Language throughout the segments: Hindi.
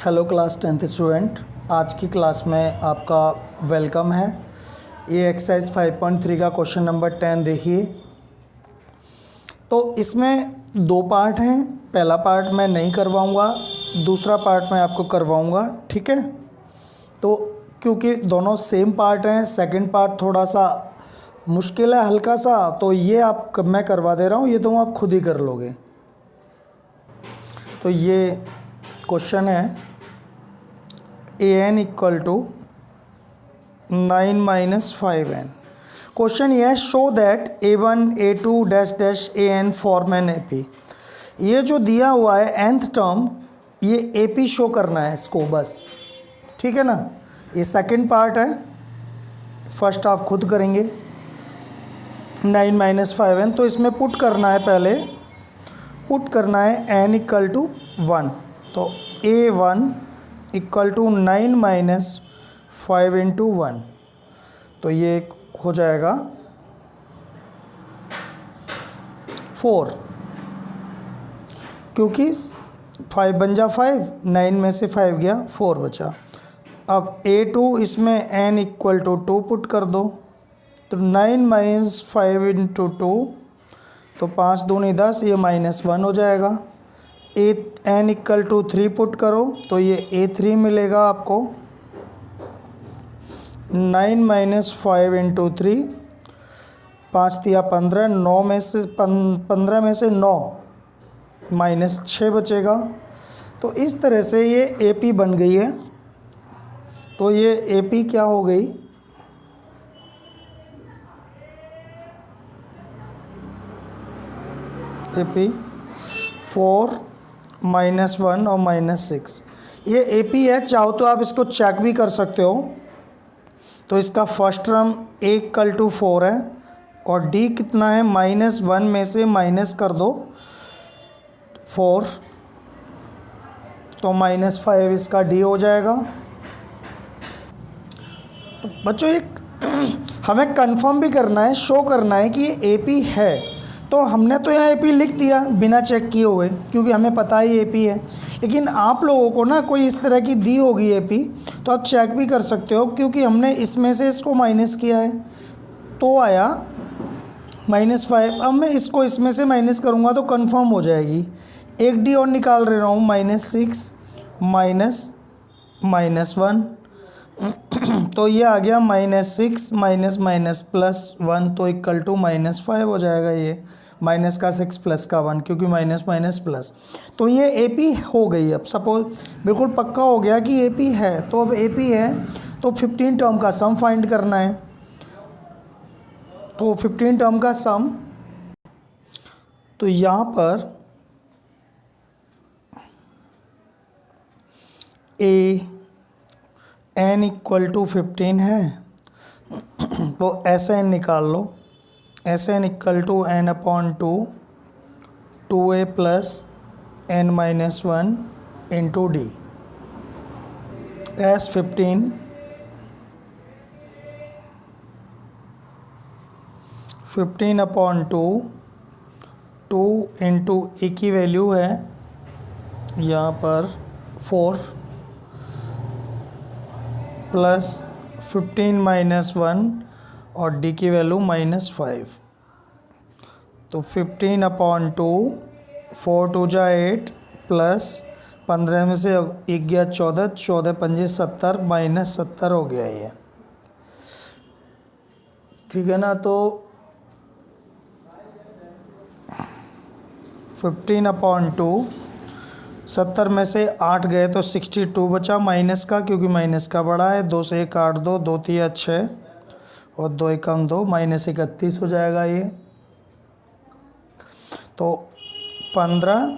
हेलो क्लास 10th स्टूडेंट, आज की क्लास में आपका वेलकम है। ये एक्सरसाइज 5.3 का क्वेश्चन नंबर 10 देखिए। तो इसमें दो पार्ट हैं। पहला पार्ट मैं नहीं करवाऊंगा, दूसरा पार्ट मैं आपको करवाऊंगा, ठीक है। तो क्योंकि दोनों सेम पार्ट हैं, सेकंड पार्ट थोड़ा सा मुश्किल है, हल्का सा, तो ये मैं करवा दे रहा हूँ, ये तो आप खुद ही कर लोगे। तो ये क्वेश्चन है an equal to 9 minus 5n। Question ये है, show that a1 a2 dash dash an form an AP। ये जो दिया हुआ है nth टर्म, ये AP शो करना है इसको बस, ठीक है ना। ये सेकंड पार्ट है, फर्स्ट आप खुद करेंगे। 9 माइनस 5n, तो इसमें पुट करना है, पहले पुट करना है n इक्वल टू 1। तो a1 equal to 9 minus 5 into 1, तो ये हो जाएगा 4, क्योंकि 5 बन जा 5, 9 में से 5 गया, 4 बचा। अब a2 इसमें n इक्वल टू 2 पुट कर दो, तो 9 माइनस 5 इंटू 2, तो 5 दूनी 10, ये -1 हो जाएगा। n इक्वल टू 3 पुट करो, तो ये a3 मिलेगा आपको। 9 माइनस 5 इंटू 3, 5 दिया 15, 9 में से 15 में से 9 माइनस 6 बचेगा। तो इस तरह से ये AP बन गई है। तो ये AP क्या हो गई, AP 4 -1 और -6, ये AP है। चाहो तो आप इसको चेक भी कर सकते हो। तो इसका first term a equal to 4 है, और d कितना है, -1 में से माइनस कर दो 4, तो -5 इसका d हो जाएगा। तो बच्चों एक हमें कंफर्म भी करना है, शो करना है कि ये AP है। तो हमने तो यहाँ AP लिख दिया बिना चेक किए हुए, क्योंकि हमें पता ही AP है। लेकिन आप लोगों को ना कोई इस तरह की दी होगी AP, तो आप चेक भी कर सकते हो, क्योंकि हमने इसमें से इसको माइनस किया है, तो आया -5। अब मैं इसको इसमें से माइनस करूँगा तो कंफर्म हो जाएगी। एक d और निकाल रहा हूँ, -6 माइनस -1, तो ये आ गया -6 माइनस माइनस +1, तो इक्वल टू -5 हो जाएगा। ये माइनस का 6 प्लस का 1, क्योंकि माइनस माइनस प्लस, तो ये AP हो गई। अब सपोज बिल्कुल पक्का हो गया कि AP है, तो अब AP है तो 15 टर्म का सम फाइंड करना है। तो 15 टर्म का सम, तो यहाँ पर n इक्वल टू 15 है, तो Sn निकाल लो। Sn equal to n/2 2a plus n minus 1 into d। S 15/2, 2 इंटू a की वैल्यू है यहाँ पर 4, प्लस 15 माइनस 1, और d की वैल्यू -5। तो 15/2, 4 2 जा 8, प्लस 15 में से 1 गया 14, 14 पंजे 70, -70 हो गया ये, ठीक है ना। तो 15/2, 70 में से 8 गए तो 62 बचा माइनस का, क्योंकि माइनस का बड़ा है। 2 से 1 8, 2 2 3 6, और 2 1 2, -31 हो जाएगा ये। तो 15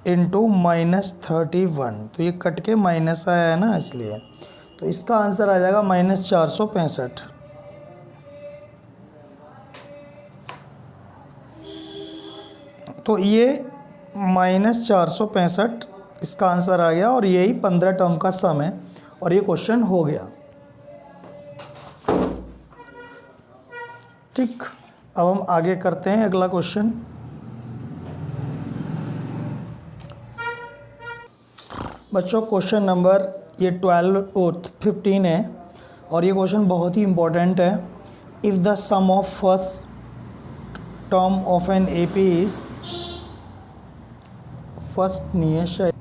इंटू -31, तो ये कट के माइनस आया है ना, इसलिए। तो इसका आंसर आ जाएगा -465। तो ये -465 इसका आंसर आ गया, और यही 15 टर्म का सम है, और ये क्वेश्चन हो गया। ठीक, अब हम आगे करते हैं अगला क्वेश्चन। बच्चों क्वेश्चन नंबर ये 15 है और ये क्वेश्चन बहुत ही इम्पोर्टेंट है। If the sum of first term of an AP is first नहीं है शायद।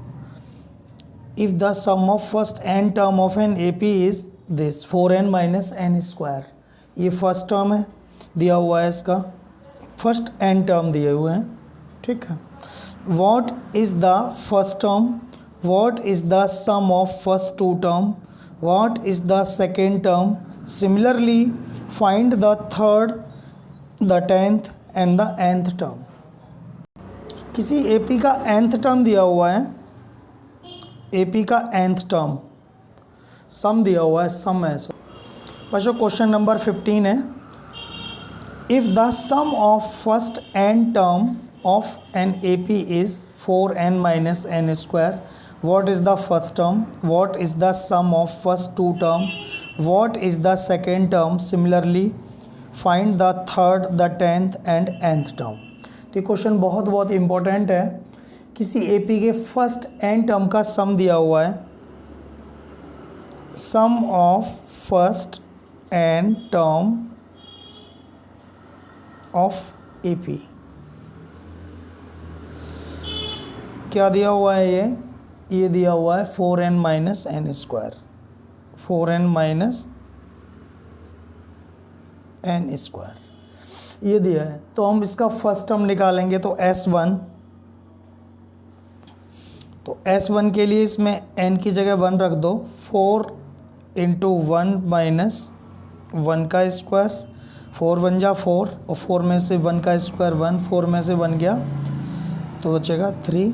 If the sum of first n term of an AP is this 4n minus n square, ये फर्स्ट टर्म है दिया हुआ है, इसका फर्स्ट एन टर्म दिए हुए हैं, ठीक है। What is the first term, what is the sum of first two term, what is the second term, similarly find the third, the 10th and the nth term। किसी एपी का nth टर्म दिया हुआ है, एपी का nth टर्म सम दिया हुआ है, सम है। बच्चों क्वेश्चन नंबर 15 है। If the sum of first n term of an AP is 4n minus n square, what is the first term, what is the sum of first two term, what is the second term, similarly find the third, the 10th and nth term। तो ये क्वेश्चन बहुत इम्पोर्टेंट है। किसी एपी के फर्स्ट एन टर्म का सम दिया हुआ है, sum of first n term of AP क्या दिया हुआ है, ये दिया हुआ है 4n minus n square, 4n minus n square ये दिया है। तो हम इसका फर्स्ट टर्म निकालेंगे तो S1, तो S1 के लिए इसमें n की जगह 1 रख दो, 4 इंटू 1 माइनस 1 का स्क्वायर, 4 1 जा 4 और 4 में से 1 का स्क्वायर 1, 4 में से 1 गया तो बचेगा 3,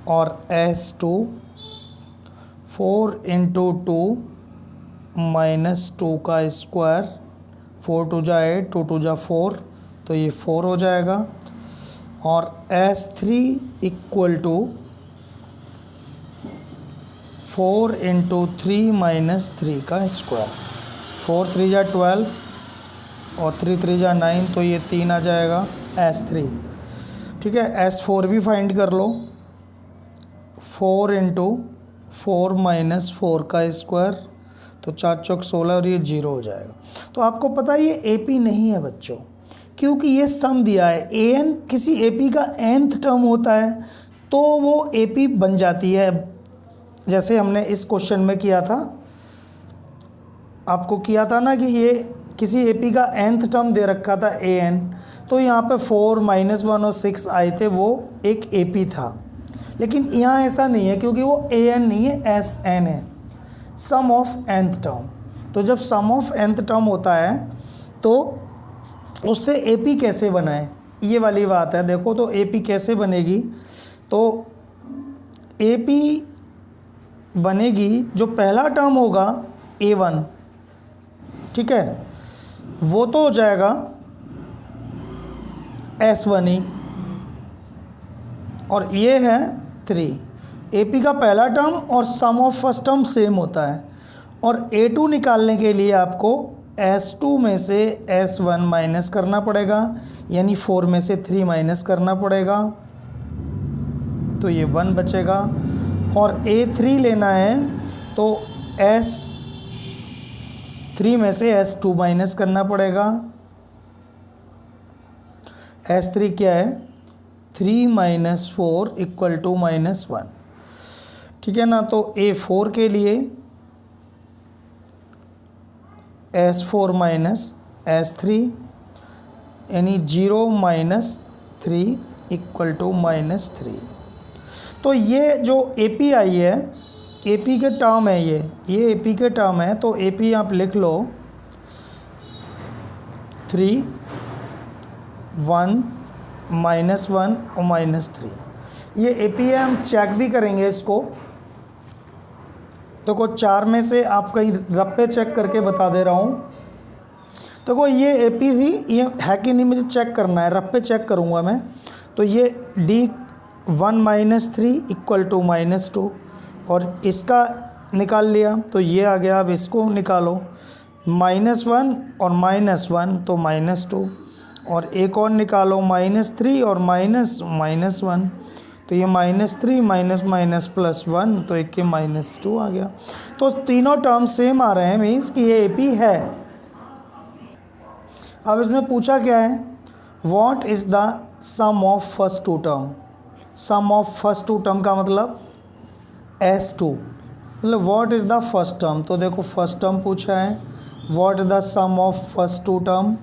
और S2 4 इंटू 2 माइनस 2 का स्क्वायर, 4 2 जा 8, 2 2 जा 4 तो ये 4 हो जाएगा, और S3 equal to 4 into 3 minus 3 का स्क्वायर, 4 3 जा 12 और 3 3 जा 9 तो ये 3 आ जाएगा S3, ठीक है। S4 भी फाइंड कर लो, 4 इंटू 4 माइनस 4 का स्क्वायर तो 4 चौक 16 और ये 0 हो जाएगा। तो आपको पता है ये एपी नहीं है बच्चों, क्योंकि ये सम दिया है। एन किसी एपी का nth टर्म होता है तो वो एपी बन जाती है, जैसे हमने इस क्वेश्चन में किया था, आपको किया था ना कि ये किसी एपी का nth टर्म दे रखा था an, तो यहाँ पे 4 -1 और 6 आए थे, वो एक एपी था। लेकिन यहाँ ऐसा नहीं है क्योंकि वो an नहीं है, Sn है, सम ऑफ nth टर्म। तो जब सम ऑफ nth टर्म होता है तो उससे एपी कैसे बनाए, ये वाली बात है। देखो तो एपी कैसे बनेगी, तो एपी बनेगी जो पहला टर्म होगा A1, ठीक है, वो तो हो जाएगा S1 ही, और ये है 3। एपी का पहला टर्म और सम ऑफ फर्स्ट टर्म सेम होता है, और A2 निकालने के लिए आपको S2 में से S1 माइनस करना पड़ेगा, यानी 4 में से 3 माइनस करना पड़ेगा तो ये 1 बचेगा, और A3 लेना है तो S3 में से S2 माइनस करना पड़ेगा। S3 क्या है, 3 माइनस 4 इक्वल टू -1, ठीक है ना। तो A4 के लिए S4 माइनस S3 यानी 0 माइनस 3 इक्वल टू -3। तो ये जो AP आई है, AP के टर्म है, ये AP के टर्म है, तो AP आप लिख लो 3 1 -1 और -3, ये AP है। हम चेक भी करेंगे इसको, तो को 4 में से आप कहीं रप्पे चेक करके बता दे रहा हूँ। तो को ये AP थी, ये है कि नहीं मुझे चेक करना है, रप्पे चेक करूँगा मैं। तो ये D1 -3 इक्वल टू -2, और इसका निकाल लिया तो ये आ गया। अब इसको निकालो, -1 और -1 तो -2, और एक और निकालो -3 और -1 तो ये -3 माइनस माइनस +1, तो एक के -2 आ गया। तो तीनों टर्म सेम आ रहे हैं, मीन्स कि ये AP है। अब इसमें पूछा क्या है, what is the sum of first two term. Sum of first two term का मतलब S2, मतलब what is the first term. तो देखो फर्स्ट टर्म पूछा है, what is the sum of first two term,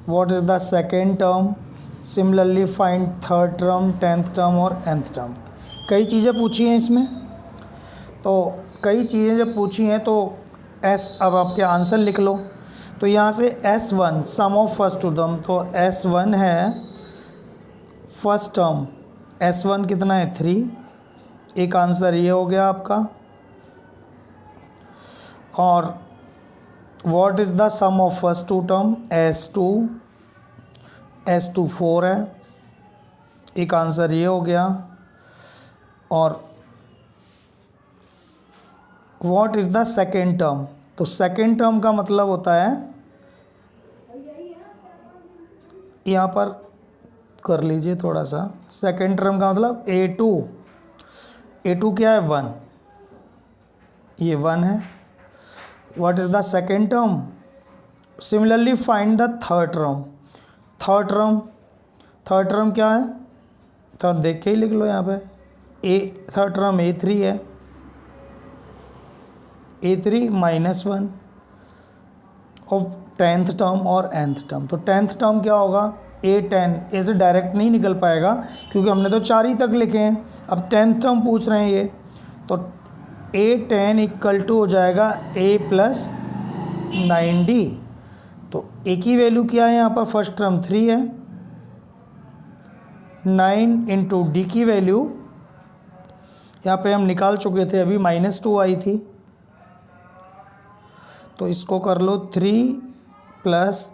what is the second term, similarly find third term, 10th term और nth टर्म। कई चीज़ें पूछी हैं इसमें, तो कई चीज़ें जब पूछी हैं तो अब आपके आंसर लिख लो। तो यहाँ से S1 sum of first two term, तो S1 है फर्स्ट टर्म, S1 कितना है 3, एक आंसर ये हो गया आपका। और what is the sum of first two term, S2 4 है, एक आंसर ये हो गया। और what is the second term, तो सेकेंड टर्म का मतलब होता है, यहाँ पर कर लीजिए थोड़ा सा, सेकेंड टर्म का मतलब A2 क्या है 1, ये 1 है। What is the second term, similarly find the third term. Third term क्या है, थर्ड देख के ही लिख लो यहाँ पे, थर्ड टर्म A3 है, A3 -1 ऑफ 10th टर्म और nth टर्म। तो 10th टर्म क्या होगा, A10, ऐसे डायरेक्ट नहीं निकल पाएगा क्योंकि हमने तो 4 ही तक लिखे हैं। अब 10th टर्म पूछ रहे हैं ये, तो A10 इक्वल टू हो जाएगा A + 9D। तो A की वैल्यू क्या है यहाँ पर, फर्स्ट टर्म 3 है, 9 × D की वैल्यू यहाँ पे हम निकाल चुके थे, अभी -2 आई थी, तो इसको कर लो 3 प्लस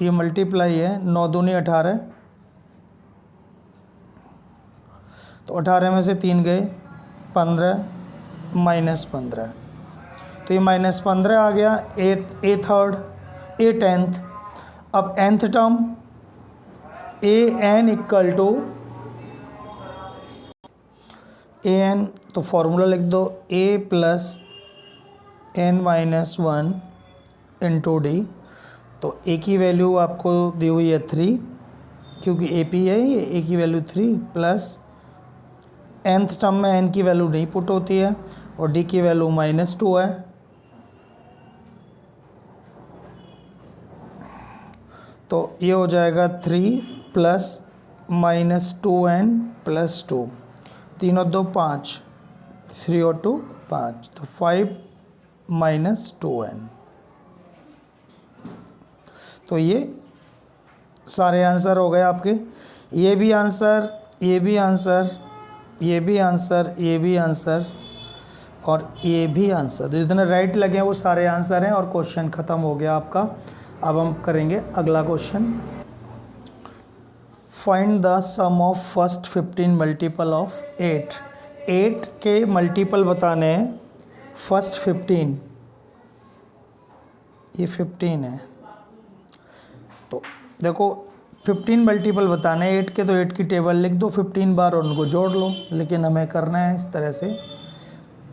ये मल्टीप्लाई है, 9 दूनी 18, तो 18 में से 3 गए 15 -15, तो ये -15 आ गया। A थर्ड, A 10th। अब nth टर्म AN इक्वल टू AN, तो फॉर्मूला लिख दो A + n - 1 × D। तो A की वैल्यू आपको दी हुई है 3, क्योंकि AP है ये, A की वैल्यू 3 प्लस nth टर्म में n की वैल्यू नहीं पुट होती है और D की वैल्यू -2 है। तो ये हो जाएगा 3 + -2n + 2, 3 और 2 5, 3 और 2 5, तो 5 - 2n। तो ये सारे आंसर हो गए आपके, ये भी आंसर, ये भी आंसर, ये भी आंसर, ये भी आंसर और ये भी आंसर। जितने राइट लगे हैं वो सारे आंसर हैं और क्वेश्चन ख़त्म हो गया आपका। अब हम करेंगे अगला question, find the sum of first 15 multiple of 8। 8 के मल्टीपल बताने हैं, फर्स्ट 15, ये 15 है, तो देखो 15 मल्टीपल बताने 8 के, तो 8 की टेबल लिख दो 15 बार और उनको जोड़ लो, लेकिन हमें करना है इस तरह से।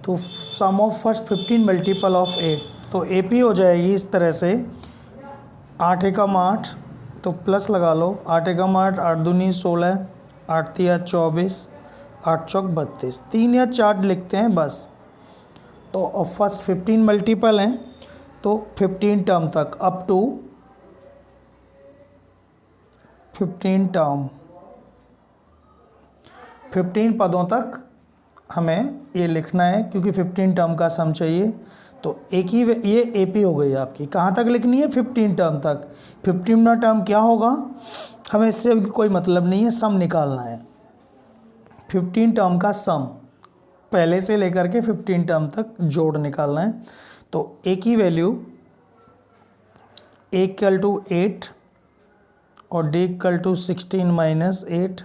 तो सम ऑफ फर्स्ट 15 मल्टीपल ऑफ 8, तो AP हो जाएगी इस तरह से, 8 एकम 8, तो प्लस लगा लो, 8 एकम 8, 8 दूनी 16, 8 तिया 24, 8 चौक 32, 3 या 4 लिखते हैं बस। तो फर्स्ट 15 मल्टीपल हैं, तो 15 टर्म तक, अप टू 15 टर्म, 15 पदों तक हमें ये लिखना है, क्योंकि 15 टर्म का सम चाहिए। तो एक ही ये AP हो गई आपकी, कहाँ तक लिखनी है, 15 टर्म तक। 15वां टर्म क्या होगा, हमें इससे कोई मतलब नहीं है, सम निकालना है। 15 टर्म का सम पहले से लेकर के 15 टर्म तक जोड़ निकालना है। तो A की वैल्यू A = 8 और D = 16 - 8,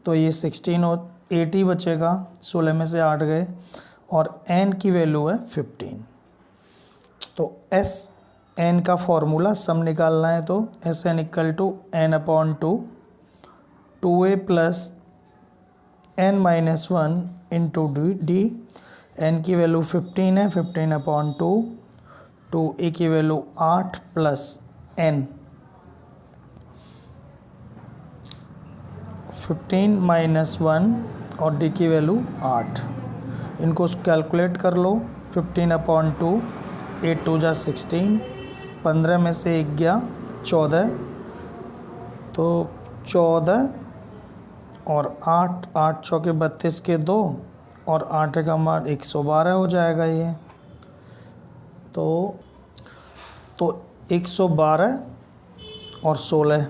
तो ये 16 और 8 ही बचेगा, 16 में से 8 गए, और n की वैल्यू है 15। तो SN का फॉर्मूला सम निकालना है, तो SN = n/2, 2a + n minus one into D. n की वैल्यू 15 है, 15/2, टू ए की वैल्यू 8 प्लस n, 15 माइनस 1 और डी की वैल्यू 8। इनको कैलकुलेट कर लो। 15/2, 8 2 जा 16, 15 में से 1 गया 14, तो 14 और 8, 8 चौके 32 के 2 और 8 का मान 112 हो जाएगा ये। तो 112 और 16,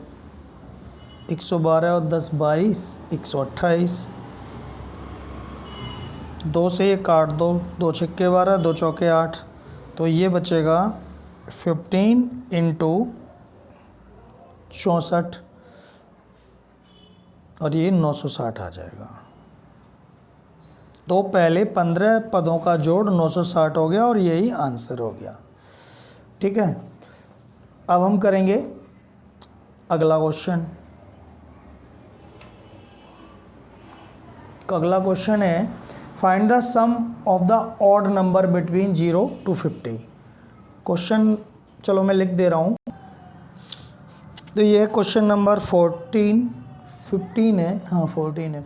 112 और 10 22, 128। 2 से ये काट दो, 2 छक्के 12, 2 चौके 8, तो ये बचेगा 15 इंटू 64 और ये 960 आ जाएगा। तो पहले 15 पदों का जोड़ 960 हो गया और यही आंसर हो गया। ठीक है, अब हम करेंगे अगला क्वेश्चन। अगला क्वेश्चन है find the sum of the odd number between 0 to 50। Question चलो मैं लिख दे रहा हूँ। तो ये क्वेश्चन नंबर 15 है, हाँ 14 है।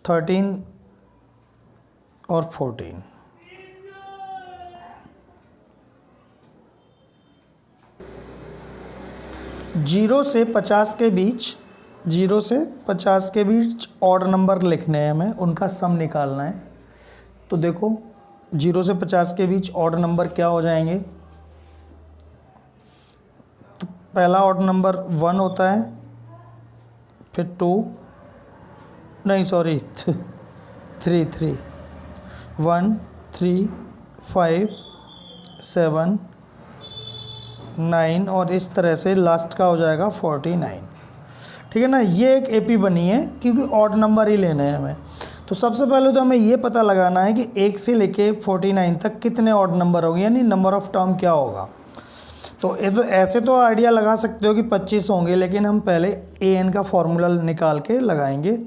13 और 14। जीरो से 50 के बीच, 0 से 50 के बीच ऑड नंबर लिखने हैं हमें, उनका सम निकालना है। तो देखो 0 से 50 के बीच ऑड नंबर क्या हो जाएंगे। तो पहला ऑड नंबर 1 होता है, फिर 2, नहीं सॉरी 3 1 3 5 7 9 और इस तरह से लास्ट का हो जाएगा 49। ठीक है ना, ये एक एपी बनी है क्योंकि ऑड नंबर ही लेने हैं हमें। तो सबसे पहले तो हमें ये पता लगाना है कि 1 से लेके 49 तक कितने ऑड नंबर होंगे, यानी नंबर ऑफ टर्म क्या होगा। तो ये तो ऐसे तो आइडिया लगा सकते हो कि 25 होंगे, लेकिन हम पहले ए एन का फॉर्मूला निकाल के लगाएंगे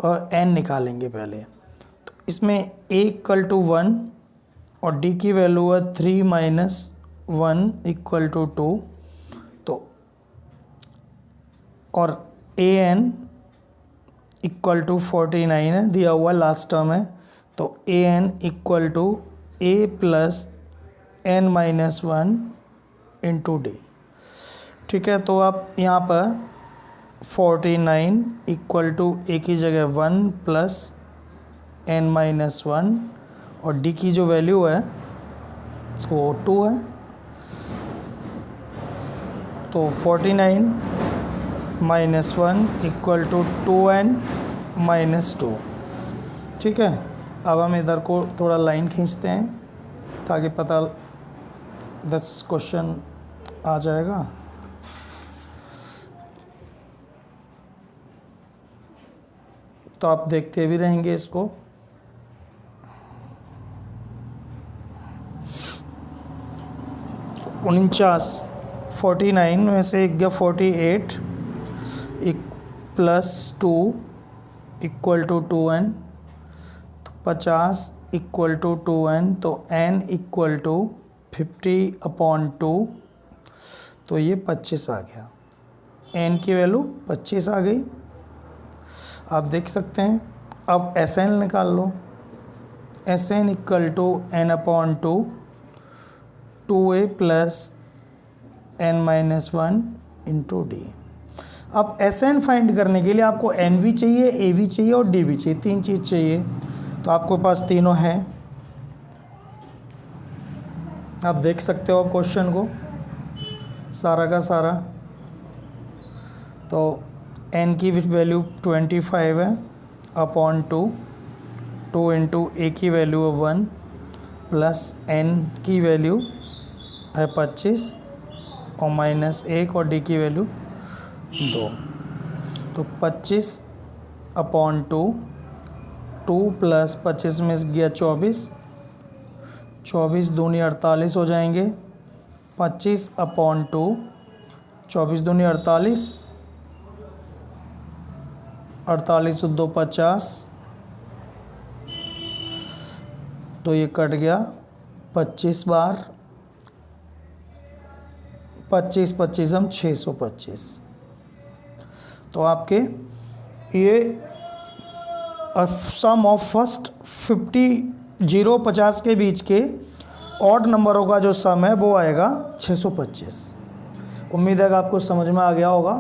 और एन निकालेंगे पहले। तो इसमें ए इक्वल टू 1 और डी की वैल्यू है 3 माइनस 1 इक्वल टू 2। तो और ए एन इक्वल टू 49 है, दिया हुआ लास्ट टर्म है। तो a n equal to a plus n minus 1 into d. ठीक है, तो आप यहाँ पर 49 इक्वल टू ए की जगह 1 प्लस एन माइनस 1 और डी की जो वैल्यू है वो 2 है। तो 49 minus 1 equal to 2n minus 2। ठीक है, अब हम इधर को थोड़ा लाइन खींचते हैं ताकि पता 10 क्वेश्चन आ जाएगा। तो आप देखते भी रहेंगे इसको। उनचास 49 में से एक गया 48 प्लस 2 इक्वल टू 2n। तो 50 इक्वल टू 2n, तो n इक्वल टू 50/2। तो ये 25 आ गया, n की वैल्यू 25 आ गई। आप देख सकते हैं। अब Sn निकाल लो। Sn equal to n/2 2a plus n minus 1 into d. अब Sn फाइंड करने के लिए आपको n भी चाहिए, a भी चाहिए और d भी चाहिए, 3 चीज़ चाहिए। तो आपके पास तीनों हैं। आप देख सकते हो क्वेश्चन को सारा का सारा। तो n की वैल्यू 25 है अपॉन 2 इंटू ए की वैल्यू है 1 प्लस n की वैल्यू है 25 और माइनस 1 और d की वैल्यू 2। तो 25/2, 2 प्लस 25 में गया 24, 24 दूनी 48 हो जाएंगे। 25/2 24 दूनी 48, 48 2 50, तो ये कट गया 25 बार, 25 25 हम 625। तो आपके ये सम ऑफ फर्स्ट 50 के बीच के ऑड नंबरों का जो सम है वो आएगा 625। उम्मीद है कि आपको समझ में आ गया होगा।